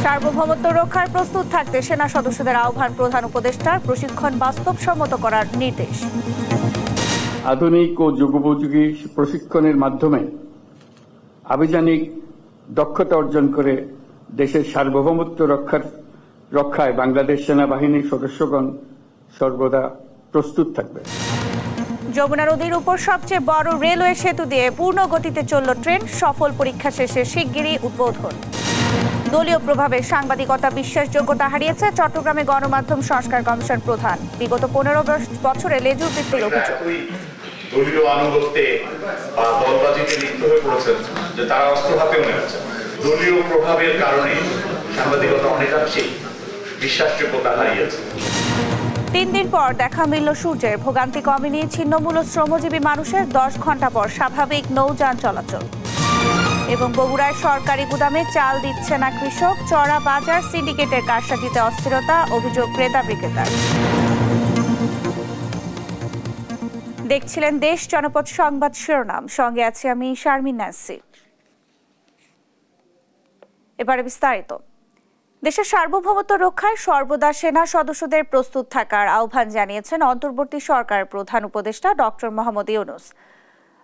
সার্বভৌমত্ব রক্ষার প্রস্তুত থাকতে সেনা সদস্যদের আহ্বান প্রধান উপদেষ্টার, প্রশিক্ষণ বাস্তবসম্মত করার নির্দেশ। আধুনিক ও যুগোপযোগী প্রশিক্ষণের মাধ্যমে আভিযানিক দক্ষতা অর্জন করে দেশের সার্বভৌমত্ব রক্ষায় বাংলাদেশ সেনাবাহিনীর সদস্যগণ সর্বদা প্রস্তুত থাকবে। যমুনা নদীর উপর সবচেয়ে বড় রেলওয়ে সেতু দিয়ে পূর্ণ গতিতে চলল ট্রেন, সফল পরীক্ষা শেষে শিগগিরই উদ্বোধন। দলীয় প্রভাবে সাংবাদিকতা বিশ্বাসযোগ্যতা হারিয়েছে, চট্টগ্রামে গণমাধ্যম সংস্কার কমিশন প্রধান। বিগত 15 বছরে লেজুর বৃত্তির অভিযোগ। দলীয় আনুগত্যে বা দলবাজিতে লিপ্ত হয়ে পড়েছেন, যে তারা অস্ত্র হাতেও নেমেছে। দলীয় প্রভাবের কারণে সাংবাদিকতা অনেকাংশেই বিশ্বাসযোগ্যতা হারিয়েছে। 3 দিন পর দেখা মিলল সূর্যের, ভোগান্তি কমেনি ছিন্নমূল শ্রমজীবী মানুষের, 10 ঘন্টা পর স্বাভাবিক নৌযান চলাচল। এবং বগুড়ায় সরকারি গুদামে চাল দিচ্ছে না কৃষক, চড়া বাজার সিন্ডিকেটের কারসাজিতে অস্থিরতা, অভিযোগ ক্রেতা বিক্রেতার। দেখছিলেন দেশ জনপদ সংবাদ শিরোনাম, সঙ্গে আছি আমি শারমিন নাসি। এবারে বিস্তারিত। দেশের সার্বভৌমত্ব রক্ষায় সর্বদা সেনা সদস্যদের প্রস্তুত থাকার আহ্বান জানিয়েছেন অন্তর্বর্তী সরকারের প্রধান উপদেষ্টা ডক্টর মোহাম্মদ ইউনূস।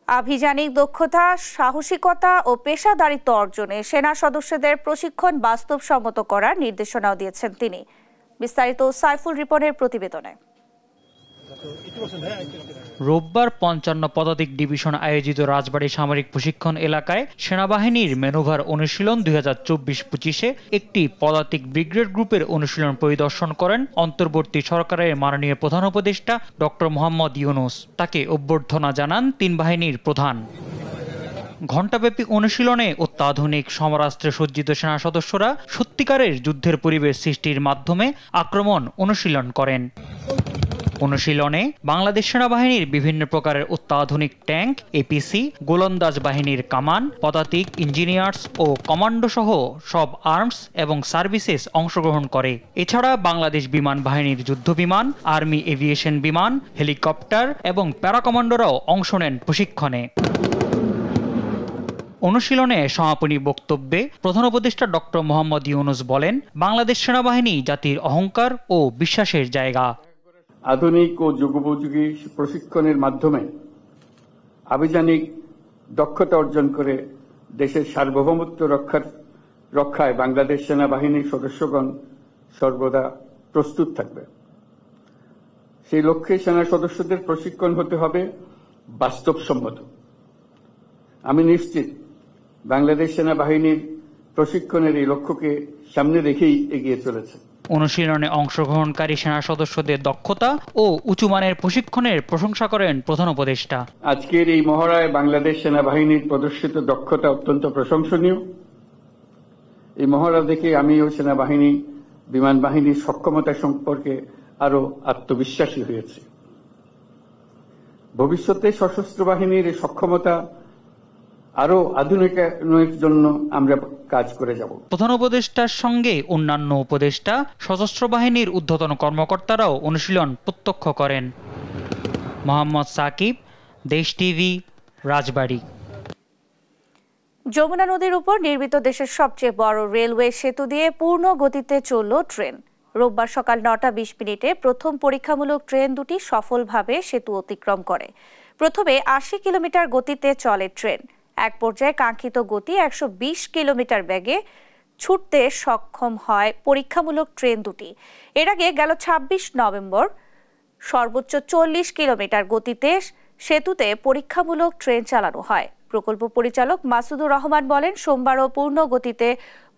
আভিযানিক দক্ষতা, সাহসিকতা ও পেশাদারিত্ব অর্জনে সেনা সদস্যদের প্রশিক্ষণ বাস্তবসম্মত করার নির্দেশনাও দিয়েছেন তিনি। বিস্তারিত সাইফুল রিপনের প্রতিবেদনে। রোববার 55 পদাতিক ডিভিশন আয়োজিত রাজবাড়ী সামরিক প্রশিক্ষণ এলাকায় সেনাবাহিনীর ম্যানুভার অনুশীলন 2024-25-এ একটি পদাতিক ব্রিগেড গ্রুপের অনুশীলন পরিদর্শন করেন অন্তর্বর্তী সরকারের মাননীয় প্রধান উপদেষ্টা ডক্টর মোহাম্মদ ইউনূস। তাকে অভ্যর্থনা জানান 3 বাহিনীর প্রধান। ঘণ্টাব্যাপী অনুশীলনে অত্যাধুনিক সমরাস্ত্রে সজ্জিত সেনা সদস্যরা সত্যিকারের যুদ্ধের পরিবেশ সৃষ্টির মাধ্যমে আক্রমণ অনুশীলন করেন। অনুশীলনে বাংলাদেশ সেনাবাহিনীর বিভিন্ন প্রকারের অত্যাধুনিক ট্যাঙ্ক, এপিসি, গোলন্দাজ বাহিনীর কামান, পদাতিক, ইঞ্জিনিয়ার্স ও কমান্ডো সহ সব আর্মস এবং সার্ভিসেস অংশগ্রহণ করে। এছাড়া বাংলাদেশ বিমান বাহিনীর যুদ্ধবিমান, আর্মি এভিয়েশন বিমান, হেলিকপ্টার এবং প্যারাকমান্ডোরাও অংশ নেন প্রশিক্ষণে। অনুশীলনে সমাপনী বক্তব্যে প্রধান উপদেষ্টা ডক্টর মোহাম্মদ ইউনূস বলেন, বাংলাদেশ সেনাবাহিনী জাতির অহংকার ও বিশ্বাসের জায়গা। আধুনিক ও যুগোপযোগী প্রশিক্ষণের মাধ্যমে আভিযানিক দক্ষতা অর্জন করে দেশের সার্বভৌমত্ব রক্ষায় বাংলাদেশ সেনাবাহিনীর সদস্যগণ সর্বদা প্রস্তুত থাকবে। সেই লক্ষ্যে সেনা সদস্যদের প্রশিক্ষণ হতে হবে বাস্তবসম্মত। আমি নিশ্চিত বাংলাদেশ সেনাবাহিনীর প্রশিক্ষণের এই লক্ষ্যকে সামনে রেখেই এগিয়ে চলেছে। অনুশীলনে অংশগ্রহণকারী সেনা সদস্যদের দক্ষতা ও উঁচুমানের প্রশিক্ষণের প্রশংসা করেন প্রধান উপদেষ্টা। আজকের এই মহড়ায় বাংলাদেশ সেনাবাহিনীর প্রদর্শিত দক্ষতা অত্যন্ত প্রশংসনীয়। এই মহড়া দেখে আমিও সেনাবাহিনী, বিমান বাহিনীর সক্ষমতা সম্পর্কে আরো আত্মবিশ্বাসী হয়েছি। ভবিষ্যতে সশস্ত্র বাহিনীর এই সক্ষমতা আরো আধুনিকায়নের জন্য আমরা কাজ করে যাব। প্রধান উপদেষ্টার সঙ্গে অন্যান্য উপদেষ্টা, সশস্ত্র বাহিনীর ঊর্ধ্বতন কর্মকর্তারাও অনুশীলন প্রত্যক্ষ করেন। মোহাম্মদ সাকিব, দেশ টিভি, রাজবাড়ী। যমুনা নদীর উপর নির্মিত দেশের সবচেয়ে বড় রেলওয়ে সেতু দিয়ে পূর্ণ গতিতে চলল ট্রেন। রোববার সকাল 9:20 প্রথম পরীক্ষামূলক ট্রেন দুটি সফলভাবে সেতু অতিক্রম করে। প্রথমে 80 কিলোমিটার গতিতে চলে ট্রেন। এক পর্যায়ে কাঙ্ক্ষিত গতি 120 কিলোমিটার বেগে ছুটতে সক্ষম হয় পরীক্ষামূলক ট্রেন দুটি। এর আগে গেল 26 নভেম্বর সর্বোচ্চ 40 কিলোমিটার গতিতে সেতুতে পরীক্ষামূলক ট্রেন চালানো হয়। প্রকল্প পরিচালক মাসুদুর রহমান বলেন, সোমবারও পূর্ণ গতিতে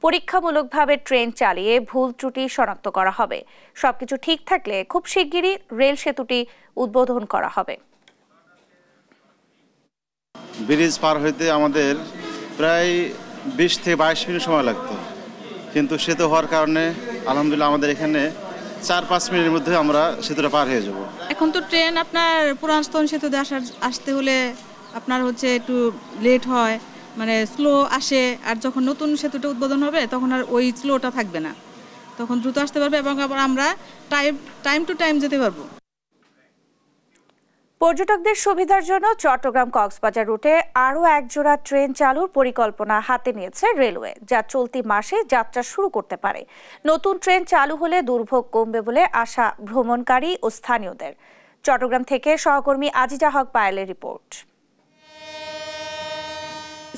পরীক্ষামূলকভাবে ট্রেন চালিয়ে ভুল ত্রুটি শনাক্ত করা হবে। সবকিছু ঠিক থাকলে খুব শিগগিরই রেল সেতুটি উদ্বোধন করা হবে। ব্রিজ পার হইতে আমাদের প্রায় 20 থেকে 22 মিনিট সময় লাগতো, কিন্তু সেতু হওয়ার কারণে আলহামদুলিল্লাহ আমাদের এখানে 4-5 মিনিটের মধ্যে আমরা সেতুটা পার হয়ে যাব। এখন তো ট্রেন আপনার পুরাতন সেতুতে আসতে হলে আপনার হচ্ছে একটু লেট হয়, মানে স্লো আসে। আর যখন নতুন সেতুটা উদ্বোধন হবে তখন আর ওই স্লোটা থাকবে না, তখন দ্রুত আসতে পারবে এবং আবার আমরা টাইম টু টাইম যেতে পারবো। পর্যটকদের সুবিধার জন্য চট্টগ্রাম কক্সবাজার রুটে আরও একজোড়া ট্রেন চালুর পরিকল্পনা হাতে নিয়েছে রেলওয়ে, যা চলতি মাসে যাত্রা শুরু করতে পারে। নতুন ট্রেন চালু হলে দুর্ভোগ কমবে বলে আশা ভ্রমণকারী ও স্থানীয়দের। চট্টগ্রাম থেকে সহকর্মী আজিজা হক পায়েলের রিপোর্ট।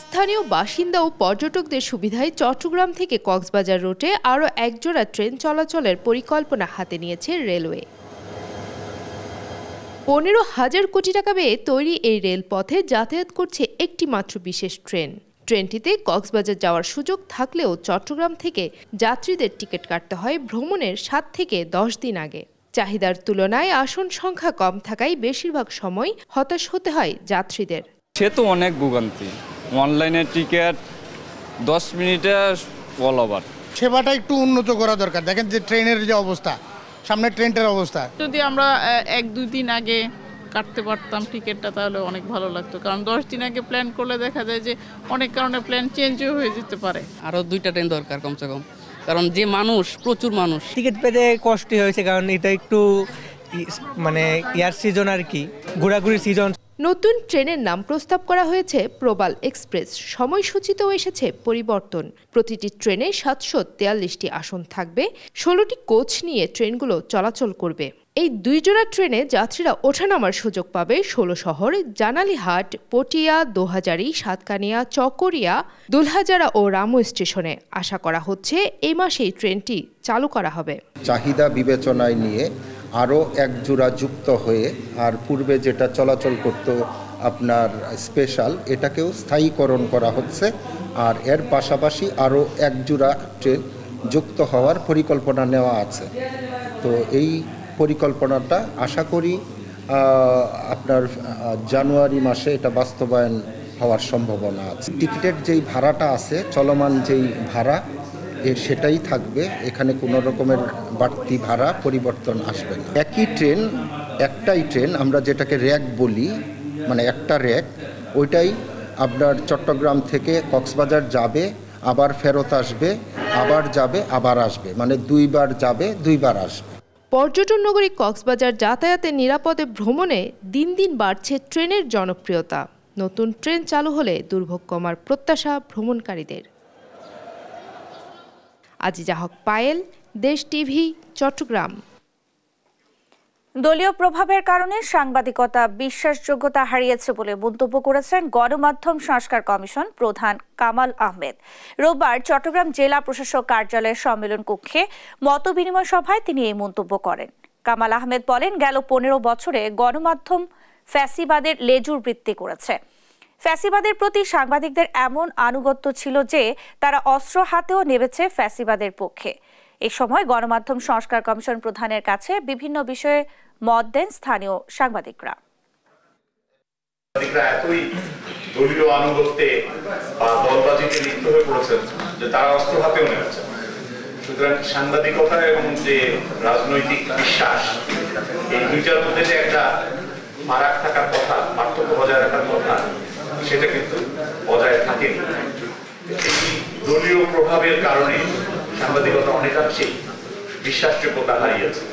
স্থানীয় বাসিন্দা ও পর্যটকদের সুবিধায় চট্টগ্রাম থেকে কক্সবাজার রুটে আরও একজোড়া ট্রেন চলাচলের পরিকল্পনা হাতে নিয়েছে রেলওয়ে। 15,000 কোটি টাকা ব্যয়ে তৈরি এই রেলপথে যাতায়াত করছে একটি মাত্র বিশেষ ট্রেন। ট্রেনটিতে কক্সবাজার যাওয়ার সুযোগ থাকলেও চট্টগ্রাম থেকে যাত্রীদের টিকিট কাটতে হয় ভ্রমণের 7 থেকে 10 দিন আগে। চাহিদার তুলনায় আসন সংখ্যা কম থাকায় বেশিরভাগ সময় হতাশ হতে হয় যাত্রীদের। সে তো অনেক ভোগান্তি, অনলাইনে টিকিট 10 মিনিটে অল ওভার। সেবাটা একটু উন্নত করা দরকার। দেখেন যে ট্রেনের যে অবস্থা, সামনে ট্রেনটার অবস্থা, যদি আমরা 1-2 দিন আগে কাটতে পারতাম টিকিটটা তাহলে অনেক ভালো লাগতো, কারণ 10 দিন আগে প্ল্যান করলে দেখা যায় যে অনেক কারণে প্ল্যান চেঞ্জও হয়ে যেতে পারে। আরও 2টা ট্রেন দরকার কমসে কম, কারণ যে মানুষ, প্রচুর মানুষ। টিকিট পেতে কষ্ট হয়েছে, কারণ এটা একটু মানে ইয়ার সিজন আর কি, ঘোরাঘুরির সিজন। নতুন ট্রেনের নাম প্রস্তাব করা হয়েছে প্রবাল এক্সপ্রেস। সময়সূচিতেও এসেছে পরিবর্তন। প্রতিটি ট্রেনে 743টি আসন থাকবে, 16টি কোচ নিয়ে ট্রেনগুলো চলাচল করবে। এই 2 জোড়া ট্রেনে যাত্রীরা ওঠানামার সুযোগ পাবে 16 শহর, জানালিহাট, পটিয়া, দোহাজারী, সাতকানিয়া, চকরিয়া, দুলহাজারা ও রামু স্টেশনে। আশা করা হচ্ছে এই মাসেই ট্রেনটি চালু করা হবে। চাহিদা বিবেচনায় নিয়ে আরও এক জোড়া যুক্ত হয়ে, আর পূর্বে যেটা চলাচল করত আপনার স্পেশাল, এটাকেও স্থায়ীকরণ করা হচ্ছে। আর এর পাশাপাশি আরও এক জোড়া ট্রেন যুক্ত হওয়ার পরিকল্পনা নেওয়া আছে। তো এই পরিকল্পনাটা আশা করি আপনার জানুয়ারি মাসে এটা বাস্তবায়ন হওয়ার সম্ভাবনা আছে। টিকিটের যেই ভাড়াটা আছে, চলমান যেই ভাড়া, সেটাই থাকবে। এখানে কোনো রকমের বাড়তি ভাড়া পরিবর্তন আসবে না। একই ট্রেন, একটাই ট্রেন, আমরা যেটাকে র্যাক বলি, মানে একটা র্যাক, ওইটাই আপনার চট্টগ্রাম থেকে কক্সবাজার যাবে, আবার ফেরত আসবে, আবার যাবে, আবার আসবে, মানে 2 বার যাবে, 2 বার আসবে। পর্যটন নগরী কক্সবাজার যাতায়াতে নিরাপদে ভ্রমণে দিন দিন বাড়ছে ট্রেনের জনপ্রিয়তা। নতুন ট্রেন চালু হলে দুর্ভোগ কমার প্রত্যাশা ভ্রমণকারীদের। আজিজা হক পায়েল, দেশ টিভি, চট্টগ্রাম। দলীয় প্রভাবের কারণে সাংবাদিকতা বিশ্বাসযোগ্যতা হারিয়েছে বলে মন্তব্য করেছেন গণমাধ্যম সংস্কার কমিশন প্রধান কামাল আহমেদ। রোববার চট্টগ্রাম জেলা প্রশাসক কার্যালয়ের সম্মেলন কক্ষে মতবিনিময় সভায় তিনি এই মন্তব্য করেন। কামাল আহমেদ বলেন, গেল 15 বছরে গণমাধ্যম ফ্যাসিবাদের লেজুর বৃত্তি করেছে। ফ্যাসিবাদের প্রতি সাংবাদিকদের এমন আনুগত্য ছিল যে তারা অস্ত্র হাতেও নেমেছে ফ্যাসিবাদের পক্ষে। এ সময় গণমাধ্যম সংস্কার কমিশন প্রধানের কাছে বিভিন্ন বিষয়ে মত দেন স্থানীয় সাংবাদিকরা। এতই দলীয় আনুগত্যে বা দলবাজিতে লিপ্ত হয়ে পড়েছেন যে তারা অস্ত্র হাতেও নেমেছেন। সুতরাং সাংবাদিকতা এবং যে রাজনৈতিক বিশ্বাস, এই দুইটার মধ্যে যে একটা ফারাক থাকার কথা, পার্থক্য বজায় রাখার কথা, সেটা কিন্তু বজায় থাকেনি। এই দলীয় প্রভাবের কারণে সাংবাদিকতা অনেকাংশেই বিশ্বাসযোগ্যতা হারিয়েছে।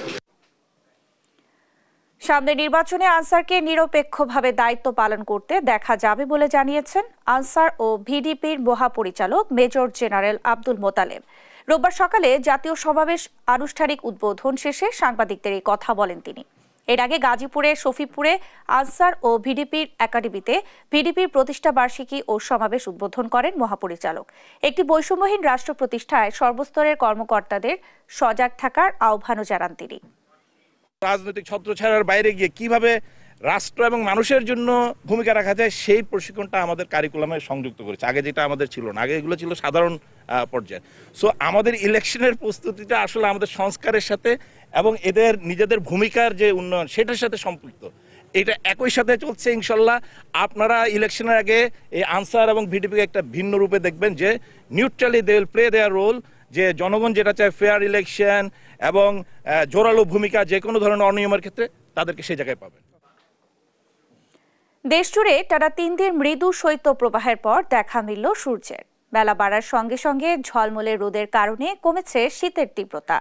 সামনে নির্বাচনে আনসারকে নিরপেক্ষভাবে দায়িত্ব পালন করতে দেখা যাবে বলে জানিয়েছেন আনসার ও ভিডিপির মহাপরিচালক মেজর জেনারেল আব্দুল মোতালেব। রোববার সকালে জাতীয় সমাবেশ আনুষ্ঠানিক উদ্বোধন শেষে সাংবাদিকদের এই কথা বলেন তিনি। এর আগে গাজীপুরে শফিপুরে আনসার ও ভিডিপির একাডেমিতে ভিডিপির প্রতিষ্ঠা বার্ষিকী ও সমাবেশ উদ্বোধন করেন মহাপরিচালক। একটি বৈষম্যহীন রাষ্ট্র প্রতিষ্ঠায় সর্বস্তরের কর্মকর্তাদের সজাগ থাকার আহ্বানও জানান তিনি। রাজনৈতিক ছত্রছায়ার বাইরে গিয়ে কিভাবে রাষ্ট্র এবং মানুষের জন্য ভূমিকা রাখা যায়, সেই প্রশিক্ষণটা আমাদের কারিকুলামে সংযুক্ত করেছে। আগে যেটা আমাদের ছিল না, আগে এগুলো ছিল সাধারণ পর্যায়ে। সো আমাদের ইলেকশনের প্রস্তুতিটা আসলে আমাদের সংস্কারের সাথে এবং এদের নিজেদের ভূমিকার যে উন্নয়ন, সেটার সাথে সম্পৃক্ত। এটা একই সাথে চলছে। ইনশাল্লাহ আপনারা ইলেকশনের আগে এই আনসার এবং ভিডিপিকে একটা ভিন্ন রূপে দেখবেন, যে neutrally they will play their role, যে জনগণ যেটা চায় ফেয়ার ইলেকশন এবং জোরালো ভূমিকা যে কোনো ধরনের অনিয়মের ক্ষেত্রে তাদেরকে সেই জায়গায় পাবেন। দেশজুড়ে টানা 3 দিন মৃদু শৈত্য প্রবাহের পর দেখা মিলল সূর্যের। বেলা বাড়ার সঙ্গে সঙ্গে ঝলমলে রোদের কারণে কমেছে শীতের তীব্রতা,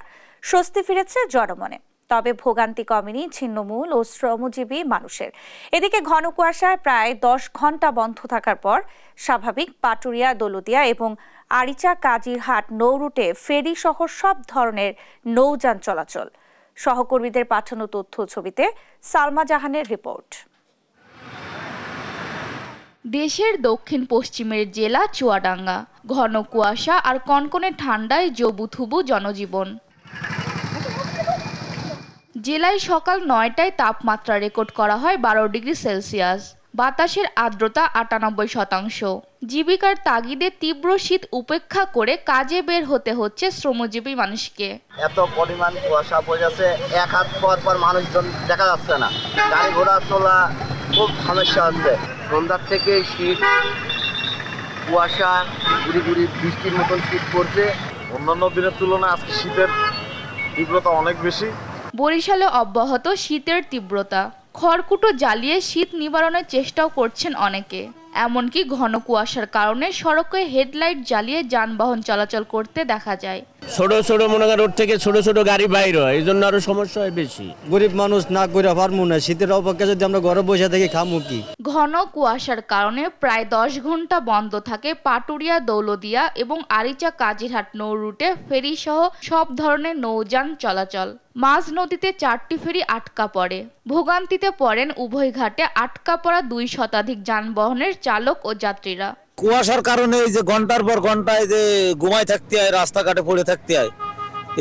স্বস্তি ফিরেছে জনমনে। তবে ভোগান্তি কমেনি ছিন্নমূল ও শ্রমজীবী মানুষের। এদিকে ঘন কুয়াশায় প্রায় 10 ঘন্টা বন্ধ থাকার পর স্বাভাবিক পাটুরিয়া, দৌলতদিয়া এবং আরিচা কাজিরহাট নৌ রুটে ফেরি সহ সব ধরনের নৌযান চলাচল। সহকর্মীদের পাঠানো তথ্য ছবিতে সালমা জাহানের রিপোর্ট। দেশের দক্ষিণ পশ্চিমের জেলা চুয়াডাঙ্গা। ঘন কুয়াশা আর কনকনে ঠান্ডায় জবুথুবু জনজীবন। জেলায় সকাল 9টায় তাপমাত্রা রেকর্ড করা হয় 12 ডিগ্রি সেলসিয়াস। বাতাসের আর্দ্রতা 98%। জীবিকার তাগিদে তীব্র শীত উপেক্ষা করে কাজে বের হতে হচ্ছে শ্রমজীবী মানুষকে। এত পরিমাণ কুয়াশা পড়েছে, এক হাত পর মানুষজন দেখা যাচ্ছে না, গাড়ি ঘোড়া চলা খুব সমস্যা হচ্ছে। সন্ধ্যার থেকে শীত, কুয়াশা, গুড়ি গুড়ি বৃষ্টির মতন শীত পড়ছে। অন্যান্য দিনের তুলনায় আজকে শীতের তীব্রতা অনেক বেশি। বরিশালে অব্যাহত শীতের তীব্রতা। খড়কুটো জ্বালিয়ে শীত নিবারণের চেষ্টাও করছেন অনেকে। এমনকি ঘন কুয়াশার কারণে সড়কে হেডলাইট জ্বালিয়ে যানবাহন চলাচল করতে দেখা যায়। ছোট ছোট মনে করেন রোড থেকে ছোট ছোট গাড়ি বাইর হয়, এই জন্য আরো সমস্যা হয় বেশি। গরিব মানুষ না করে পারবো না, শীতের অপেক্ষা যদি আমরা ঘরে বসে থেকে খামু কি। ঘন কুয়াশার কারণে প্রায় 10 ঘন্টা বন্ধ থাকে পাটুরিয়া, দৌলতদিয়া এবং আরিচা কাজিরহাট নৌ রুটে ফেরি সহ সব ধরনের নৌযান চলাচল। মাঝ নদীতে 4টি ফেরি আটকা পড়ে। ভোগান্তিতে পড়েন উভয় ঘাটে আটকা পড়া 2 শতাধিক যানবাহনের চালক ও যাত্রীরা। কুয়াশার কারণে এই যে ঘন্টার পর ঘন্টায় যে ঘুমাই থাকতে হয়, রাস্তাঘাটে পড়ে থাকতে হয়,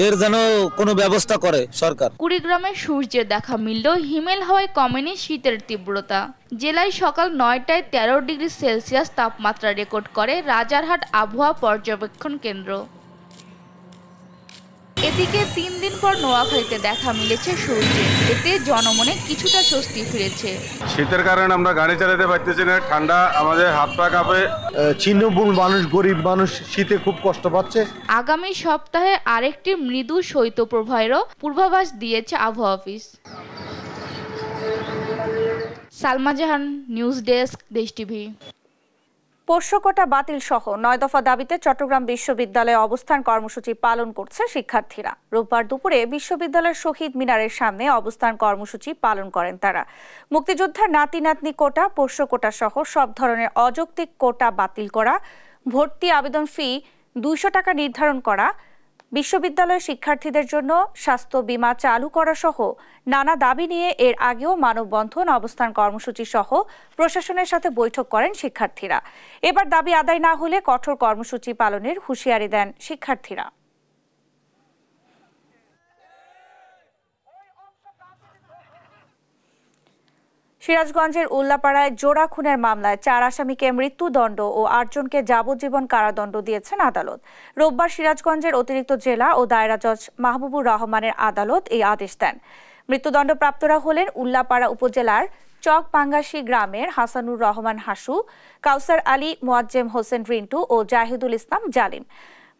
এর যেন কোনো ব্যবস্থা করে সরকার। কুড়িগ্রামে সূর্যের দেখা মিললেও হিমেল হাওয়ায় কমেনি শীতের তীব্রতা। জেলায় সকাল 9টায় 13 ডিগ্রি সেলসিয়াস তাপমাত্রা রেকর্ড করে রাজারহাট আবহাওয়া পর্যবেক্ষণ কেন্দ্র। এদিকে 3 দিন পর নোয়াখালীতে দেখা মিলেছে সূর্যে, এতে জনমনে কিছুটা স্বস্তি ফিরেছে। শীতের কারণে আমরা গাড়ি চালাতে পারতেছি না, ঠান্ডা আমাদের হাত পা কাঁপে। ছিন্নমূল মানুষ, গরিব মানুষ শীতে খুব কষ্ট পাচ্ছে। আগামী সপ্তাহে আরেকটি মৃদু শৈত্যপ্রবাহেরও পূর্বাভাস দিয়েছে আবহাওয়া অফিস। সালমা জাহান, নিউজ ডেস্ক, দেশ টিভি। পোষ্য কোটা বাতিল সহ 9 দফা দাবিতে চট্টগ্রাম বিশ্ববিদ্যালয়ে অবস্থান কর্মসূচি পালন করছে শিক্ষার্থীরা। রোববার দুপুরে বিশ্ববিদ্যালয়ের শহীদ মিনারের সামনে অবস্থান কর্মসূচি পালন করেন তারা। মুক্তিযোদ্ধার নাতি নাতনি কোটা, পোষ্য কোটা সহ সব ধরনের অযৌক্তিক কোটা বাতিল করা, ভর্তি আবেদন ফি 200 টাকা নির্ধারণ করা, বিশ্ববিদ্যালয়ের শিক্ষার্থীদের জন্য স্বাস্থ্য বীমা চালু করা সহ নানা দাবি নিয়ে এর আগেও মানববন্ধন, অবস্থান কর্মসূচি সহ প্রশাসনের সাথে বৈঠক করেন শিক্ষার্থীরা। এবার দাবি আদায় না হলে কঠোর কর্মসূচি পালনের হুঁশিয়ারি দেন শিক্ষার্থীরা। সিরাজগঞ্জের উল্লাপাড়ায় জোড়া খুনের মামলায় 4 আসামিকে মৃত্যুদণ্ড ও 8 জনকে যাবজ্জীবন কারাদণ্ড দিয়েছেন আদালত। রোববার সিরাজগঞ্জের অতিরিক্ত জেলা ও দায়রা জজ মাহবুবুর রহমানের আদালত এই আদেশ দেন। মৃত্যুদণ্ডপ্রাপ্তরা হলেন উল্লাপাড়া উপজেলার চকপাঙ্গাসী গ্রামের হাসানুর রহমান হাসু, কাউসার আলী, মোয়াজ্জেম হোসেন রিন্টু ও জাহিদুল ইসলাম জালিম।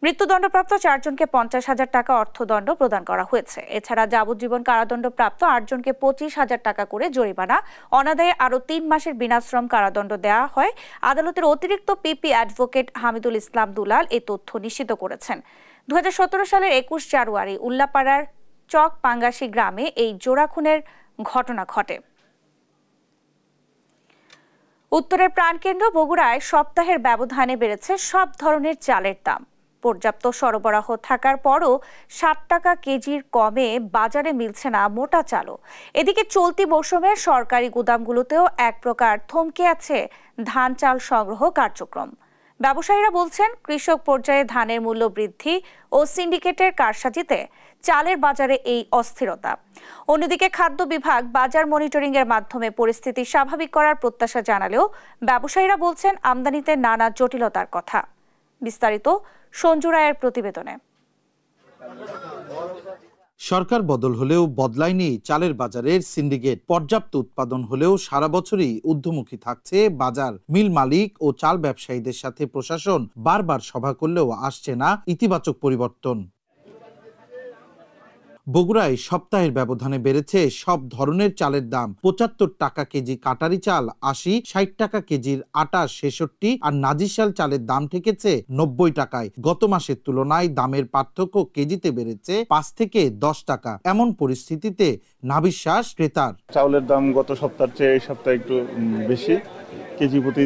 মৃত্যুদণ্ডপ্রাপ্ত 4 জনকে 50,000 টাকা অর্থদণ্ড প্রদান করা হয়েছে। এছাড়া যাবজ্জীবন কারাদণ্ডপ্রাপ্ত 8 জনকে 25,000 টাকা করে জরিমানা, অনাদায়ে আরও 3 মাসের বিনাশ্রম কারাদণ্ড দেওয়া হয়। আদালতের অতিরিক্ত পিপি অ্যাডভোকেট হামিদুল ইসলাম দুলাল এই তথ্য নিশ্চিত করেছেন। 2017 সালের 21 জানুয়ারি উল্লাপাড়ার চকপাঙ্গাসী গ্রামে এই জোড়া খুনের ঘটনা ঘটে। উত্তরের প্রাণকেন্দ্র বগুড়ায় সপ্তাহের ব্যবধানে বেড়েছে সব ধরনের চালের দাম। পর্যাপ্ত সরবরাহ থাকার পরও 60 টাকা কেজির কমে বাজারে মিলছে না মোটা চালও। এদিকে চলতি মৌসুমের সরকারি গুদামগুলোতেও এক প্রকার থমকে আছে ধান চাল সংগ্রহ কার্যক্রম। ব্যবসায়ীরা বলছেন, কৃষক পর্যায়ে ধানের মূল্য বৃদ্ধি ও সিন্ডিকেটের কারসাজিতে চালের বাজারে এই অস্থিরতা। অন্যদিকে খাদ্য বিভাগ বাজার মনিটরিং এর মাধ্যমে পরিস্থিতি স্বাভাবিক করার প্রত্যাশা জানালেও ব্যবসায়ীরা বলছেন আমদানিতে নানা জটিলতার কথা। বিস্তারিত সঞ্জু রায়ের প্রতিবেদনে। সরকার বদল হলেও বদলায়নি চালের বাজারের সিন্ডিকেট। পর্যাপ্ত উৎপাদন হলেও সারা বছরই ঊর্ধ্বমুখী থাকছে বাজার। মিল মালিক ও চাল ব্যবসায়ীদের সাথে প্রশাসন বারবার সভা করলেও আসছে না ইতিবাচক পরিবর্তন। বগুড়ায় সপ্তাহের ব্যবধানে বেড়েছে সব ধরনের চালের দাম। ৭৫ টাকা কেজি কাটারি চাল ৮০, ৬০ টাকা কেজির আটা ৬৬ আর নাজিরশাল চালের দাম ঠেকেছে ৯০ টাকায়। গত মাসের তুলনায় দামের পার্থক্য কেজিতে বেড়েছে ৫ থেকে ১০ টাকা। এমন পরিস্থিতিতে নাভিশ্বাস ক্রেতার। চাউলের দাম গত সপ্তাহের চেয়ে এই সপ্তাহে একটু বেশি, কেজি প্রতি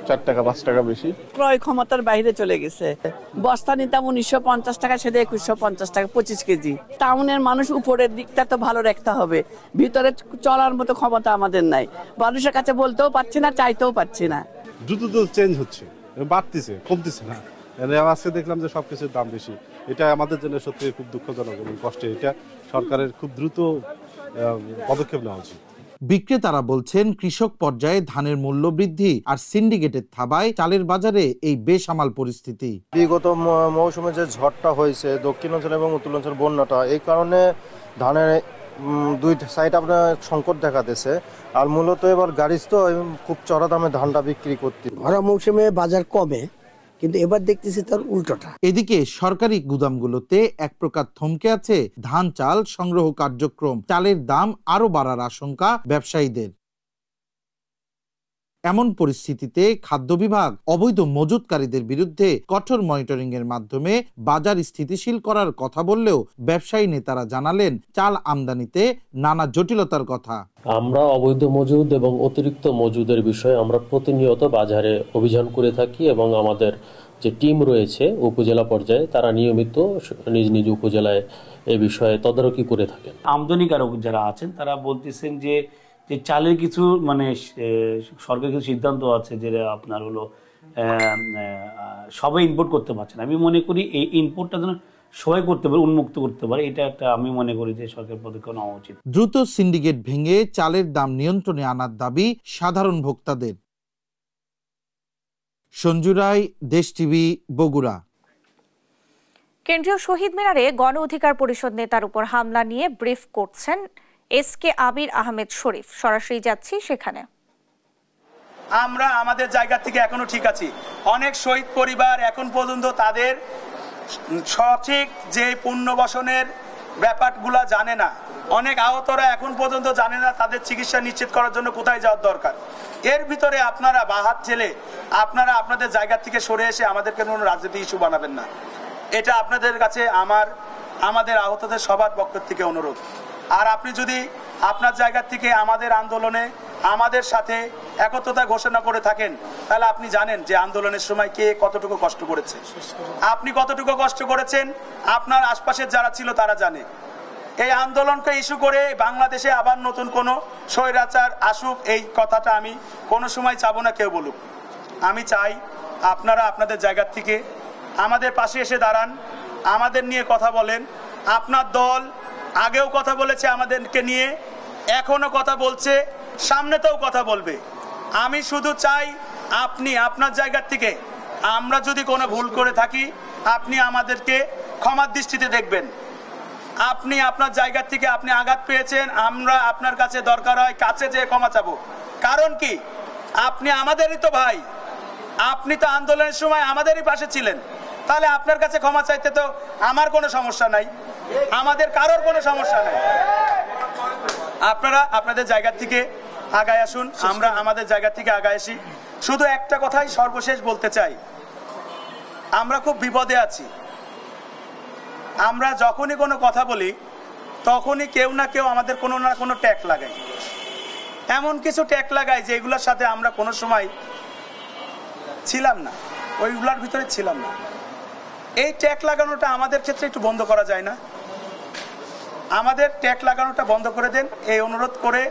৪ টাকা ৫ টাকা বেশি। ক্রয় ক্ষমতার বাইরে চলে গেছে। বস্তা নিতাম ১৯৫০ টাকা, সেটা ২১৫০ টাকা ২৫ কেজি। টাউনের মানুষ উপরের দিকটা তো ভালো রাখতে হবে, ভিতরে চলার মতো ক্ষমতা আমাদের নাই। মানুষের কাছে বলতেও পারছি না, চাইতেও পারছি না। দ্রুত তো চেঞ্জ হচ্ছে, বাড়তেছে, কমতেছে না। আজকে দেখলাম যে সবকিছুর দাম বেশি। এটা আমাদের জন্য সত্যি খুব দুঃখজনক এবং কষ্টের। এটা সরকারের খুব দ্রুত পদক্ষেপ নেওয়া উচিত। বিক্রেতারা বলছেন কৃষক পর্যায়ে ধানের মূল্য বৃদ্ধি আর সিন্ডিকেটের থাবায় চালের বাজারে এই বেসামাল পরিস্থিতি। বিগত মৌসুমে যে ঝড়টা হয়েছে দক্ষিণাঞ্চল এবং উত্তরাঞ্চল বন্যাটা, এই কারণে ধানের দুই সাইড আপনার সংকট দেখা দিয়েছে। আর মূলত এবার গাড়িজ তো খুব চড়া দামে ধানটা বিক্রি করতে। ভরা মৌসুমে বাজার কমে, কিন্তু এবার দেখতেছি তার উল্টোটা। এদিকে সরকারি গুদামগুলোতে এক প্রকার থমকে আছে ধান চাল সংগ্রহ কার্যক্রম। চালের দাম আরো বাড়ার আশঙ্কা ব্যবসায়ীদের। এমন পরিস্থিতিতে খাদ্য বিভাগ অবৈধ মজুতকারীদের বিরুদ্ধে কঠোর মনিটরিং এর মাধ্যমে বাজার স্থিতিশীল করার কথা বললেও ব্যবসায়ী নেতারা জানালেন চাল আমদানিতে নানা জটিলতার কথা। আমরা অবৈধ মজুদ এবং অতিরিক্ত মজুদের বিষয়ে আমরা প্রতিনিয়ত বাজারে অভিযান করে থাকি এবং আমাদের যে টিম রয়েছে উপজেলা পর্যায়ে তারা নিয়মিত নিজ নিজ উপজেলায় এ বিষয়ে তদারকি করে থাকেন। আমদানিকারক যারা আছেন তারা বলতেছেন যে চালের কিছু সরকারের কিছু সিদ্ধান্ত আছে যেটা আপনার হলো সবাই ইম্পোর্ট করতে পারছে না। আমি মনে করি এই ইম্পোর্টটা যেন সবাই করতে পারে, উন্মুক্ত করতে পারে, এটা একটা আমি মনে করি যে সরকারের পদক্ষেপ নেওয়া উচিত। দ্রুত সিন্ডিকেট ভেঙে চালের দাম নিয়ন্ত্রণে আনার দাবি সাধারণ ভোক্তাদের। সঞ্জু রায়, দেশ টিভি, বগুড়া। কেন্দ্রীয় শহীদ মিনারে গণ অধিকার পরিষদ নেতার উপর হামলা নিয়ে ব্রিফ করছেন এসকে আবির আহমেদ শরীফ। সরাসরি যাচ্ছি সেখানে। আমরা আমাদের জায়গা থেকে এখনো ঠিক আছি। অনেক শহীদ পরিবার এখন পর্যন্ত তাদের সঠিক যে পুনর্বাসনের ব্যাপারগুলো জানে না। অনেক আহতরা এখন পর্যন্ত জানে না তাদের চিকিৎসা নিশ্চিত করার জন্য কোথায় যাওয়ার দরকার। এর ভিতরে আপনারা বাহাত ছেলে আপনারা আপনাদের জায়গা থেকে সরে এসে আমাদেরকে কোনো রাজনৈতিক ইস্যু বানাবেন না। এটা আপনাদের কাছে আমাদের আহতদের সবার পক্ষ থেকে অনুরোধ। আর আপনি যদি আপনার জায়গা থেকে আমাদের আন্দোলনে আমাদের সাথে একত্রতা ঘোষণা করে থাকেন, তাহলে আপনি জানেন যে আন্দোলনের সময় কে কতটুকু কষ্ট করেছে। আপনি কতটুকু কষ্ট করেছেন আপনার আশপাশের যারা ছিল তারা জানে। এই আন্দোলনকে ইস্যু করে বাংলাদেশে আবার নতুন কোনো স্বৈরাচার আসুক, এই কথাটা আমি কোনো সময় চাবো না কেউ বলুক। আমি চাই আপনারা আপনাদের জায়গা থেকে আমাদের পাশে এসে দাঁড়ান, আমাদের নিয়ে কথা বলেন। আপনার দল আগেও কথা বলেছে আমাদেরকে নিয়ে, এখনো কথা বলছে, সামনেতেও কথা বলবে। আমি শুধু চাই আপনি আপনার জায়গার থেকে আমরা যদি কোনো ভুল করে থাকি আপনি আমাদেরকে ক্ষমার দৃষ্টিতে দেখবেন। আপনি আপনার জায়গার থেকে আপনি আঘাত পেয়েছেন, আমরা আপনার কাছে দরকার হয় কাছে যেয়ে ক্ষমা চাবো। কারণ কি, আপনি আমাদেরই তো ভাই, আপনি তো আন্দোলনের সময় আমাদেরই পাশে ছিলেন। তাহলে আপনার কাছে ক্ষমা চাইতে তো আমার কোনো সমস্যা নাই, আমাদের কারোর কোনো সমস্যা নাই। আপনারা আপনাদের জায়গা থেকে আগায় আসুন, আমরা আমাদের জায়গা থেকে আগায় আসি। শুধু একটা কথাই সর্বশেষ বলতে চাই, আমরা খুব বিপদে আছি। আমরা যখনই কোনো কথা বলি তখনই কেউ না কেউ আমাদের কোনো না কোনো ট্যাগ লাগায়। এমন কিছু ট্যাগ লাগায় যেগুলোর সাথে আমরা কোনো সময় ছিলাম না, ওইগুলোর ভিতরে ছিলাম না। এই ট্যাগ লাগানোটা আমাদের ক্ষেত্রে একটু বন্ধ করা যায় না? আমাদের ট্যাগ লাগানোটা বন্ধ করে দেন, এই অনুরোধ করে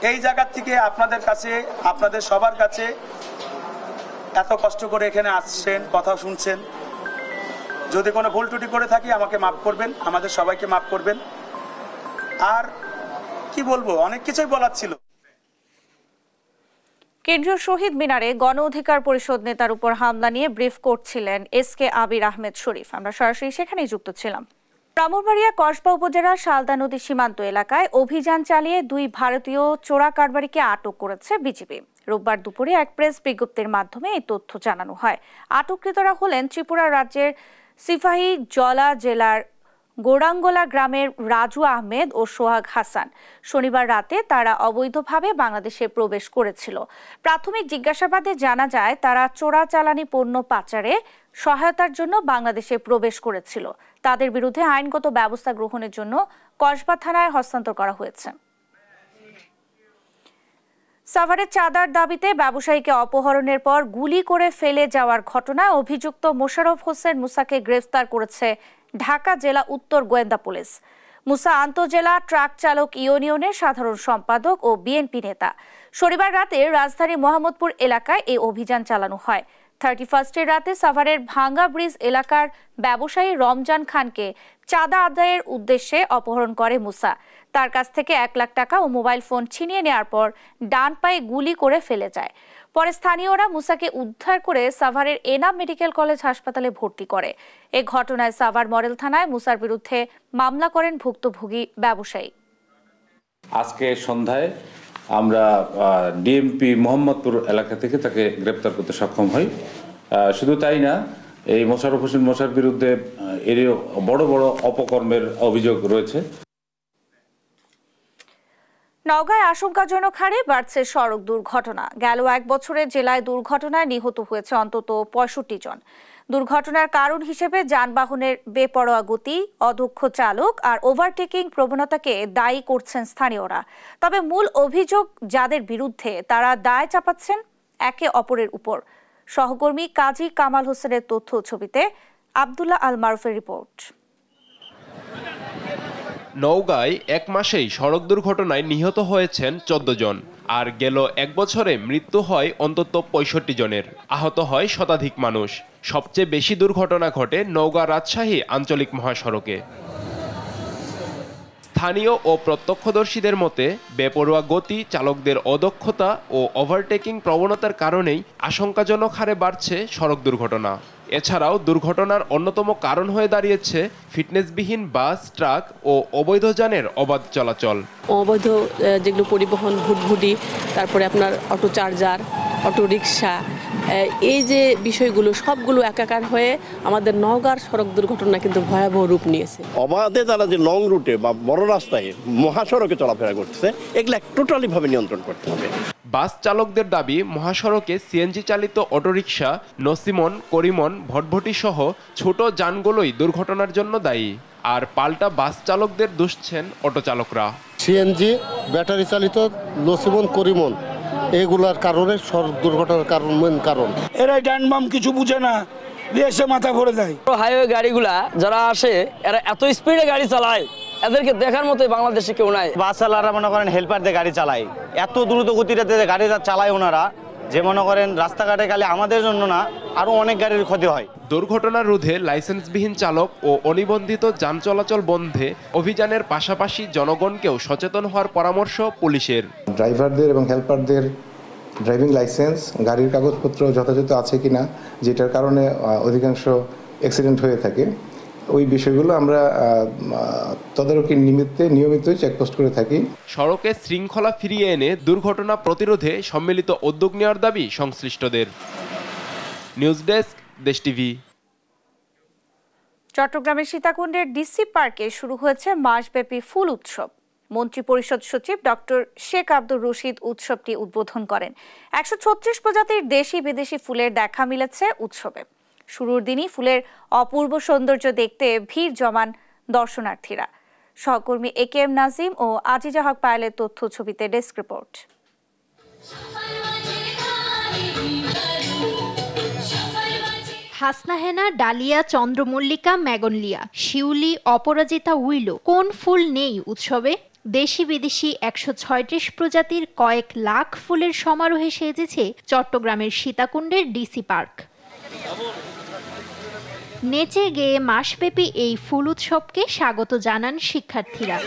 এই জায়গা থেকে আপনাদের কাছে, আপনাদের সবার কাছে, এত কষ্ট করে এখানে আসছেন, কথা শুনছেন, যদি কোনো ভুল ত্রুটি করে থাকি আমাকে মাফ করবেন, আমাদের সবাইকে মাফ করবেন। আর কি বলবো, অনেক কিছুই বলার ছিল। কেন্দ্রীয় শহীদ মিনারে গণ অধিকার পরিষদ নেতার উপর হামলা নিয়ে ব্রিফ করছিলেন এসকে আবির আহমেদ শরীফ। আমরা সরাসরি সেখানেই যুক্ত ছিলাম। ব্রাহ্মণবাড়িয়া কসবা উপজেলার শালদা নদী সীমান্ত এলাকায় অভিযান চালিয়ে 2 ভারতীয় চোরা কারবারিকে আটক করেছে বিজিবি। রোববার দুপুরে এক প্রেস বিজ্ঞপ্তির মাধ্যমে এই তথ্য জানানো হয়। আটককৃতরা হলেন ত্রিপুরা রাজ্যের সিপাহী জলা জেলার গোরাঙ্গোলা গ্রামের রাজু আহমেদ ও সোহাগ হাসান। শনিবার রাতে তারা অবৈধভাবে বাংলাদেশে প্রবেশ করেছিল। প্রাথমিক জিজ্ঞাসাবাদে জানা যায় তারা চোরাচালানি পণ্য পাচারে সহায়তার জন্য বাংলাদেশে প্রবেশ করেছিল। তাদের বিরুদ্ধে আইনগত ব্যবস্থা গ্রহণের জন্য কসবা থানায় হস্তান্তর করা হয়েছে। সাভারের চাঁদার দাবিতে ব্যবসায়ীকে অপহরণের পর গুলি করে ফেলে যাওয়ার ঘটনায় অভিযুক্ত মোশাররফ হোসেন মুসাকে গ্রেফতার করেছে ঢাকা জেলা উত্তর গোয়েন্দা পুলিশ। মুসা আন্তজেলা ট্রাক চালক ইউনিয়নের সাধারণ সম্পাদক ও বিএনপি নেতা। শনিবার রাতে রাজধানীর মোহাম্মদপুর এলাকায় এই অভিযান চালানো হয়। 31 রাতে সাভারের ভাঙ্গা ব্রিজ এলাকার ব্যবসায়ী রমজান খানকে চাঁদা আদায়ের উদ্দেশ্যে অপহরণ করে মুসা। তার কাছ থেকে 1 লাখ টাকা ও মোবাইল ফোন ছিনিয়ে নেওয়ার পর ডান পায়ে গুলি করে ফেলে যায়। পরে স্থানীয়রা মুসাকে উদ্ধার করে সাভারের এনাম মেডিকেল কলেজ হাসপাতালে ভর্তি করে। এই ঘটনায় সাভার মডেল থানায় মুসার বিরুদ্ধে মামলা করেন ভুক্তভোগী ব্যবসায়ী। আজকে সন্ধ্যায় আমরা ডিএমপি মোহাম্মদপুর এলাকা থেকে তাকে গ্রেপ্তার করতে সক্ষম হই। শুধু তাই না, এই মোশাররফ হোসেন মোশার বিরুদ্ধে এর বড় বড় অপকর্মের অভিযোগ রয়েছে। নওগাঁয় আশঙ্কাজনক হারে বাড়ছে সড়ক দুর্ঘটনা। গেল 1 বছরে জেলায় দুর্ঘটনায় নিহত হয়েছে অন্তত 65 জন। দুর্ঘটনার কারণ হিসেবে যানবাহনের বেপরোয়া গতি, অদক্ষ চালক আর ওভারটেকিং প্রবণতাকে দায়ী করছেন স্থানীয়রা। তবে মূল অভিযোগ যাদের বিরুদ্ধে, তারা দায় চাপাচ্ছেন একে অপরের উপর। সহকর্মী কাজী কামাল হোসেনের তথ্য ছবিতে আব্দুল্লাহ আল মারুফের রিপোর্ট। নওগাঁয় 1 মাসেই সড়ক দুর্ঘটনায় নিহত হয়েছেন 14 জন, আর গেল 1 বছরে মৃত্যু হয় অন্তত 65 জনের। আহত হয় শতাধিক মানুষ। সবচেয়ে বেশি দুর্ঘটনা ঘটে নওগাঁ রাজশাহী আঞ্চলিক মহাসড়কে। স্থানীয় ও প্রত্যক্ষদর্শীদের মতে, বেপরোয়া গতি, চালকদের অদক্ষতা ও ওভারটেকিং প্রবণতার কারণেই আশঙ্কাজনক হারে বাড়ছে সড়ক দুর্ঘটনা। এছাড়াও দুর্ঘটনার অন্যতম কারণ হয়ে দাঁড়িয়েছে ফিটনেসবিহীন বাস, ট্রাক ও অবৈধ যানের অবাধ চলাচল। অবৈধ যেগুলো পরিবহন, ভুটভুটি, তারপরে আপনার অটো চার্জার, অটো রিক্সা, এই যে বিষয়গুলো সবগুলো একাকার হয়ে আমাদের নওগাঁর সড়ক দুর্ঘটনা কিন্তু ভয়াবহ রূপ নিয়েছে। অবাধে তারা যে লং রুটে বা বড় রাস্তায় মহাসড়কে চলাফেরা করতেছে, এগুলা টোটালি ভাবে নিয়ন্ত্রণ করতে হবে। বাস চালকদের দাবি, মহাসড়কে সিএনজি চালিত অটোরিকশা, নসিমন, করিমন, ভটভটি সহ ছোট যানগুলোই দুর্ঘটনার জন্য দায়ী। আর পাল্টা বাস চালকদের দুষছেন অটো চালকরা। সিএনজি, ব্যাটারি চালিত নসিমন, করিমন, এগুলার কারণে সড়ক দুর্ঘটনার কারণ। এরা ডানবাম কিছু বুঝে না, এসে মাথা ভরে দেয়। হাইওয়ে গাড়িগুলা যারা আসে, এরা এত স্পিডে গাড়ি চালায়, এদেরকে দেখার মতো বাংলাদেশে কেউ নাই। বাস চালারা মনে করেন হেল্পার দিয়ে গাড়ি চালায়, এত দ্রুত গতিতে গাড়ি চালায় ওনারা, যে মনে করেন রাস্তাঘাটে গেলে আমাদের জন্য না, আরো অনেক গাড়ির ক্ষতি হয়। দুর্ঘটনা রোধে লাইসেন্সবিহীন চালক ও অনিবন্ধিত যান চলাচল বন্ধে অভিযানের পাশাপাশি জনগণকেও সচেতন হওয়ার পরামর্শ পুলিশের। ড্রাইভারদের এবং হেল্পারদের ড্রাইভিং লাইসেন্স, গাড়ির কাগজপত্র যথাযথ আছে কিনা, যেটার কারণে অধিকাংশ অ্যাক্সিডেন্ট হয়ে থাকে, ওই বিষয়গুলো আমরা তদারকির নিমিত্তে নিয়মিতই চেকপোস্ট করে থাকি। সড়কে শৃঙ্খলা ফিরিয়ে এনে দুর্ঘটনা প্রতিরোধে সম্মিলিত উদ্যোগ নেওয়ার দাবি সংশ্লিষ্টদের। নিউজ ডেস্ক, দেশ টিভি। চট্টগ্রামের সীতাকুণ্ডের ডিসি পার্কে শুরু হয়েছে মাসব্যাপী ফুল উৎসব। মন্ত্রী পরিষদ সচিব ডক্টর শেখ আব্দুর রশিদ উৎসবটি উদ্বোধন করেন। 136 প্রজাতির দেশি বিদেশি ফুলের দেখা মিলেছে উৎসবে। শুরুর দিনই ফুলের অপূর্ব সৌন্দর্য দেখতে ভিড় জমান দর্শনার্থীরা। সহকর্মী একেএম নাজিম ও আজিজা হক পায়েলের তথ্য ছবিতে ডেস্ক রিপোর্ট। হাসনা হেনা, ডালিয়া, চন্দ্রমল্লিকা, ম্যাগনলিয়া, শিউলি, অপরাজিতা, উইলো, কোন ফুল নেই উৎসবে? দেশি বিদেশি 136 প্রজাতির কয়েক লাখ ফুলের সমারোহে সেজেছে চট্টগ্রামের সীতাকুণ্ডের ডিসি পার্ক। নেচে গেয়ে মাসব্যাপী এই ফুল উৎসবকে স্বাগত জানান শিক্ষার্থীরা।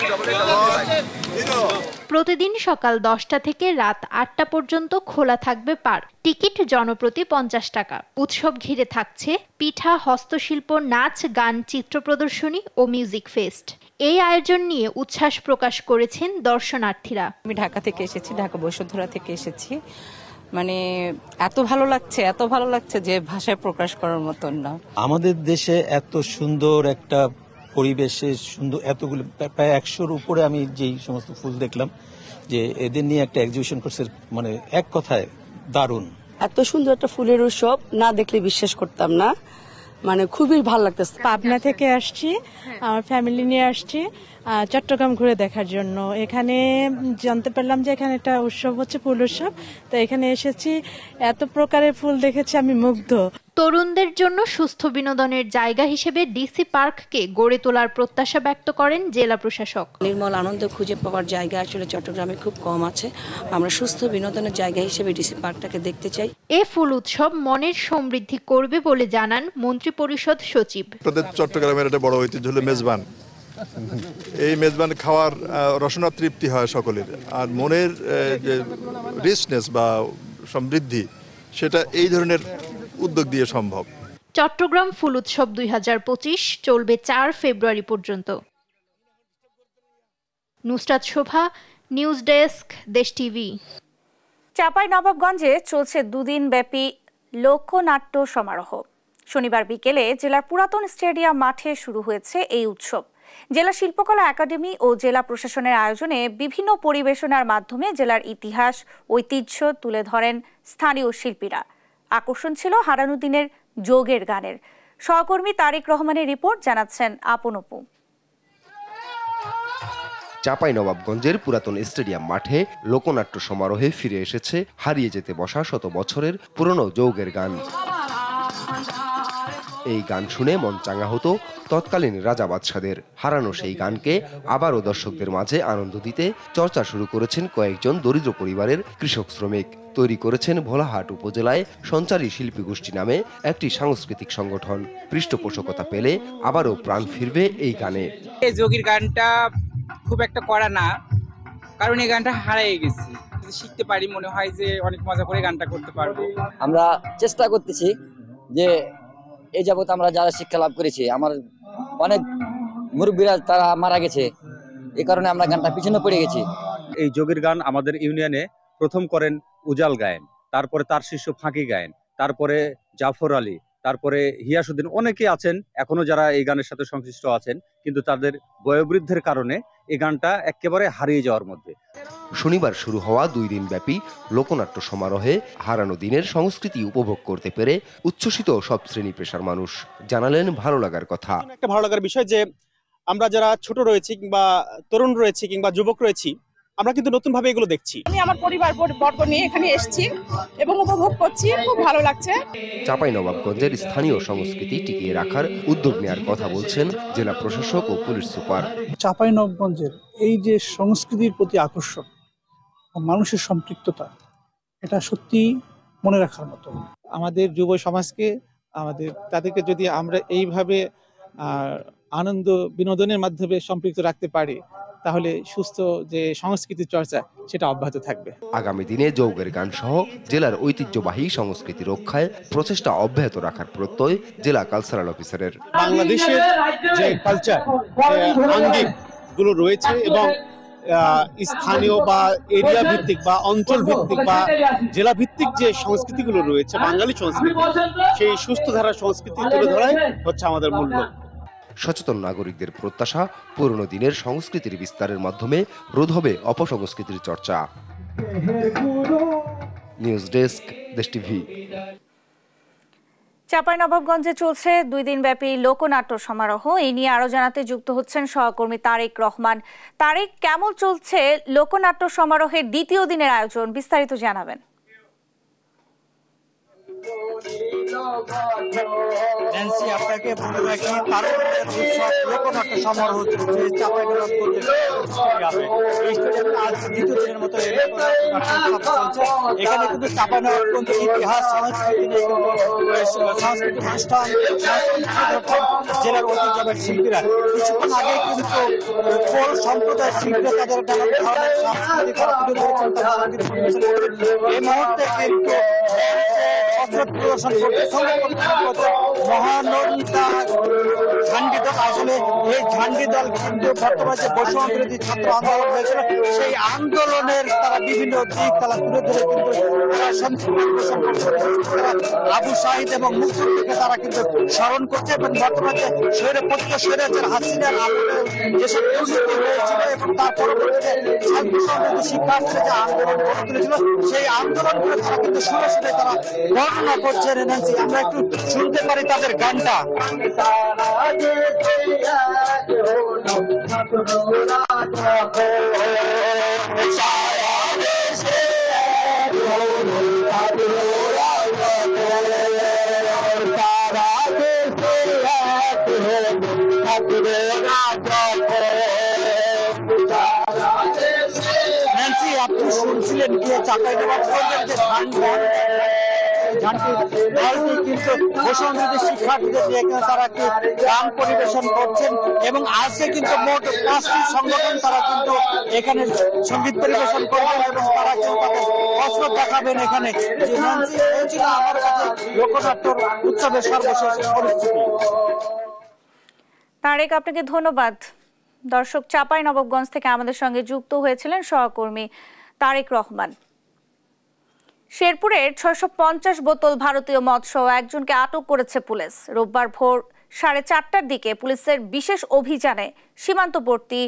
প্রতিদিন সকাল 10টা থেকে রাত 8টা পর্যন্ত খোলা থাকবে পার্ক। টিকিট জনপ্রতি 50 টাকা। উৎসব ঘিরে থাকছে পিঠা, হস্তশিল্প, নাচ, গান, চিত্র প্রদর্শনী ও মিউজিক ফেস্ট। এই আয়োজন নিয়ে উচ্ছ্বাস প্রকাশ করেছেন দর্শনার্থীরা। আমি ঢাকা থেকে এসেছি, ঢাকা বসুন্ধরা থেকে এসেছি। মানে এত ভালো লাগছে যে ভাষায় প্রকাশ করার মতন না। আমাদের দেশে এত সুন্দর একটা পরিবেশে সুন্দর এতগুলো প্রায় 100-র উপরে আমি যেই সমস্ত ফুল দেখলাম, যে এদের নিয়ে একটা এক্সিবিশন করছে, মানে এক কথায় দারুণ। এত সুন্দর একটা ফুলের উৎসব না দেখলে বিশ্বাস করতাম না, মানে খুবই ভালো লাগতেছে। পাবনা থেকে আসছি, আমার ফ্যামিলি নিয়ে আসছি চট্টগ্রাম ঘুরে দেখার জন্য। এখানে জানতে পারলাম যে এখানে একটা উৎসব হচ্ছে, ফুল উৎসব। তো এখানে এসেছি, এত প্রকারের ফুল দেখেছি, আমি মুগ্ধ। তরুণদের জন্য সুস্থ বিনোদনের জায়গা হিসেবে ডিসি পার্ককে গড়ে তোলার প্রত্যাশা ব্যক্ত করেন জেলা প্রশাসক। নির্মল আনন্দ খুঁজে পাওয়ার জায়গা আসলে চট্টগ্রামে খুব কম আছে। আমরা সুস্থ বিনোদনের জায়গা হিসেবে ডিসি পার্কটাকে দেখতে চাই। এ ফুল উৎসব মনের সমৃদ্ধি করবে বলে জানান মন্ত্রিপরিষদ সচিব। চট্টগ্রামের একটা বড় ঐতিহ্য হলো মেজবান। এই মেজবান খাওয়ার রসনা তৃপ্তি হয় সকলের, আর মনের যে রিচনেস বা সমৃদ্ধি, সেটা এই ধরনের উদ্যোগ দিয়ে সম্ভব। চট্টগ্রাম ফুল উৎসব 2025 চলবে 4 ফেব্রুয়ারি পর্যন্ত। নুসরাত শোভা, নিউজ ডেস্ক, দেশ টিভি। চাঁপাইনবাবগঞ্জে চলছে 2 দিন ব্যাপী লোকনাট্য সমারোহ। শনিবার বিকেলে জেলার পুরাতন স্টেডিয়াম মাঠে শুরু হয়েছে এই উৎসব। জেলা শিল্পকলা একাডেমি ও জেলা প্রশাসনের আয়োজনে বিভিন্ন পরিবেশনার মাধ্যমে জেলার ইতিহাস, ঐতিহ্য তুলে ধরেন স্থানীয় শিল্পীরা। আকর্ষণ ছিল হারানুদ্দিনের যোগের গানের। সহকর্মী তারেক রহমানের রিপোর্ট, জানাচ্ছেন আপন অপু। চাঁপাইনবাবগঞ্জের পুরাতন স্টেডিয়াম মাঠে লোকনাট্য সমারোহে ফিরে এসেছে হারিয়ে যেতে বসা শত বছরের পুরনো যোগের গান। এই গান শুনে মন চাঙ্গা হতো তৎকালীন রাজা বাদশাদের। হারানো সেই গানকে আবারও দর্শকদের মাঝে আনন্দ দিতে চর্চা শুরু করেছেন কয়েকজন দরিদ্র পরিবারের কৃষক শ্রমিক। তৈরি করেছেন ভোলাহাট উপজেলায় সঞ্চারী শিল্পী গোষ্ঠী নামে একটি সাংস্কৃতিক সংগঠন। পৃষ্ঠপোষকতা পেলে আবারও প্রাণ ফিরবে এই গানে। এই যোগীর গানটা খুব একটা করা না, কারণ এই গানটা হারিয়ে গেছি। শিখতে পারি, মনে হয় যে অনেক মজা করে গানটা করতে পারবো। আমরা চেষ্টা করতেছি যে এই যাবত আমরা যারা শিক্ষা লাভ করেছি, আমার অনেক মুরব্বীরা তারা মারা গেছে, এই কারণে আমরা গানটা পিছনে পড়ে গেছি। এই যোগীর গান আমাদের ইউনিয়নে প্রথম করেন উজাল গায়েন, তারপরে তার শিষ্য ফাঁকি গায়েন, তারপরে জাফর আলী, তারপরে হিয়াসুদ্দিন, অনেকে আছেন এখনো যারা এই গানের সাথে সংশ্লিষ্ট আছেন, কিন্তু তাদের বয়োবৃদ্ধের কারণে এই গানটা একেবারে হারিয়ে যাওয়ার মধ্যে। শনিবার শুরু হওয়া 2 দিন ব্যাপী লোকনাট্য সমারোহে হারানো দিনের সংস্কৃতি উপভোগ করতে পেরে উচ্ছ্বসিত সব শ্রেণী পেশার মানুষ। জানালেন ভালো লাগার কথা। একটা ভালো লাগার বিষয় যে আমরা যারা ছোট রয়েছি কিংবা তরুণ রয়েছি কিংবা যুবক রয়েছি, আমরা কিন্তু নতুন ভাবে এগুলো দেখছি। আমি আমার পরিবার বর্গ নিয়ে এখানে এসেছি এবং উপভোগ করছি, খুব ভালো লাগছে। চাঁপাইনবাবগঞ্জের স্থানীয় সংস্কৃতি টিকিয়ে রাখার উদ্যোগ নেওয়ার কথা বলছেন জেলা প্রশাসক ও পুলিশ সুপার। চাঁপাইনবাবগঞ্জের এই যে সংস্কৃতির প্রতি আকর্ষণ, মানুষের সম্পৃক্ততা, এটা সত্যি মনে রাখার মতো। আমাদের যুব সমাজকে তাদেরকে যদি আমরা এইভাবে আনন্দ বিনোদনের মাধ্যমে সম্পৃক্ত রাখতে পারি, তাহলে সুস্থ যে সংস্কৃতি চর্চা সেটা অব্যাহত থাকবে। আগামী দিনে যোগের গান সহ জেলার ঐতিহ্যবাহী সংস্কৃতি রক্ষায় প্রচেষ্টা অব্যাহত রাখার প্রত্যয় জেলা কালচারাল অফিসারের। বাংলাদেশের যে কালচার আঙ্গিক গুলো রয়েছে এবং স্থানীয় বা এরিয়া ভিত্তিক বা অঞ্চল ভিত্তিক বা জেলা ভিত্তিক যে সংস্কৃতিগুলো রয়েছে, বাঙালি সংস্কৃতি, সেই সুস্থ ধারা সংস্কৃতি তুলে ধরাই হচ্ছে আমাদের মূল লক্ষ্য। সচেতন নাগরিকদের প্রত্যাশা, পুরনো দিনের সংস্কৃতির বিস্তারের মাধ্যমে রোধ হবে অপসংস্কৃতির চর্চা। নিউজ ডেস্ক, দেশ টিভি। চাঁপাইনবাবগঞ্জে চলছে 2 দিন ব্যাপী লোকনাট্য সমারোহ। এই নিয়ে আরো জানাতে যুক্ত হচ্ছেন সহকর্মী তারেক রহমান। তারেক, কেমন চলছে লোকনাট্য সমারোহের 2য় দিনের আয়োজন, বিস্তারিত জানাবেন। ন্যান্সি, আপনাকে বলে রাখি, তারুণ্যের উৎসব লোকনাট্য সমারোহ চলছে চাঁপাইনবাবগঞ্জের স্টেডিয়ামে। এই স্টেডিয়ামে আজ 2য় দিনের মতো চলছে। এখানে কিন্তু চাঁপাইনবাবগঞ্জের ইতিহাস, সংস্কৃতি নিয়ে সাংস্কৃতিক অনুষ্ঠান, জেলার ঐতিহ্যবাহী শিল্পীরা কিছুক্ষণ আগে কিন্তু কোল সম্প্রদায়ের শিল্পীরা তাদের সাংস্কৃতিক এই মুহূর্তে কিন্তু প্রদর্শন করতে মহানন্দিতা ঝান্ডি দল, আসলে এই ঝান্ডি দল কিন্তু বর্তমানে যে বৈষম্য বিরোধী ছাত্র আন্দোলন হয়েছিল সেই আন্দোলনের তারা বিভিন্ন দিক তারা তুলে ধরে কিন্তু তারা সন্ত্রাস পোষণ করছে। তারা আবু সাহিদ এবং মুক্তিকে তারা কিন্তু স্মরণ করছে এবং বর্তমানে স্বৈরাচার হাসিনার আমলে যেসব দুর্নীতি হয়েছিল এবং তার পরবর্তীতে ছাত্র সমাজের শিক্ষার্থীরা যে আন্দোলন গড়ে তুলেছিল সেই আন্দোলনগুলো তারা কিন্তু শুনে শুনে তারা বর্ণনা করছেন। এনএনসি আমরা একটু শুনতে পারি তাদের গানটা। ন্যান্সি, আপনি শুনছিলেন কি চাঁপাইনবাবগঞ্জের যে শিক্ষার্থীদের এখানে তারা কি গান পরিবেশন করছেন এবং আজকে কিন্তু মোট 5টি সংগঠন তারা কিন্তু এখানে সঙ্গীত পরিবেশন করবেন এবং তারা কিন্তু তাদের অস্ত্র দেখাবেন এখানে। আমার কাছে লোকনাট্য উৎসবের সর্বশেষ পরিস্থিতি। তারেক, আপনাকে ধন্যবাদ। দর্শক, চাঁপাইনবাবগঞ্জ থেকে আমাদের সঙ্গে যুক্ত হয়েছিলেন সহকর্মী তারেক রহমান। শেরপুরের 650 বোতল ভারতীয় মদসহ একজনকে আটক করেছে পুলিশ। রোববার ভোর 4:30টার দিকে পুলিশের বিশেষ অভিযানে সীমান্তবর্তী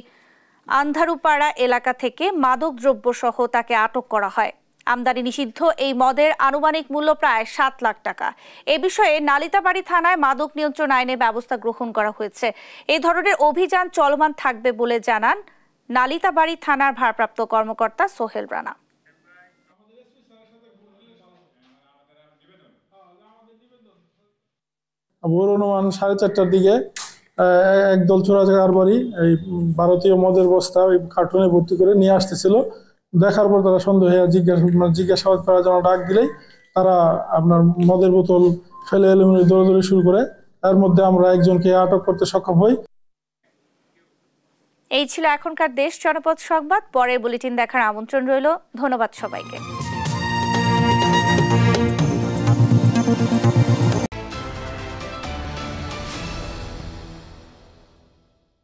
আন্ধারুপাড়া এলাকা থেকে মাদকদ্রব্য সহ তাকে আটক করা হয়। আমদানি নিষিদ্ধ এই মদের আনুমানিক মূল্য প্রায় 7 লাখ টাকা। এ বিষয়ে নালিতাবাড়ী থানায় মাদক নিয়ন্ত্রণ আইনে ব্যবস্থা গ্রহণ করা হয়েছে। এই ধরনের অভিযান চলমান থাকবে বলে জানান নালিতাবাড়ী থানার ভারপ্রাপ্ত কর্মকর্তা সোহেল রানা। ভোর অনুমান 4:30টার দিকে একদল চোরাকারবারি এই ভারতীয় মদের বস্তা ওই কার্টুনে ভর্তি করে নিয়ে আসতেছিল। দেখার পর তারা সন্দেহ হয়ে জিজ্ঞাসাবাদ করার জন্য ডাক দিলেই তারা আপনার মদের বোতল ফেলে এলোমেলো দৌড়াদৌড়ি শুরু করে। তার মধ্যে আমরা একজনকে আটক করতে সক্ষম হই। এই ছিল এখনকার দেশ জনপদ সংবাদ। পরের বুলেটিন দেখার আমন্ত্রণ রইল। ধন্যবাদ সবাইকে।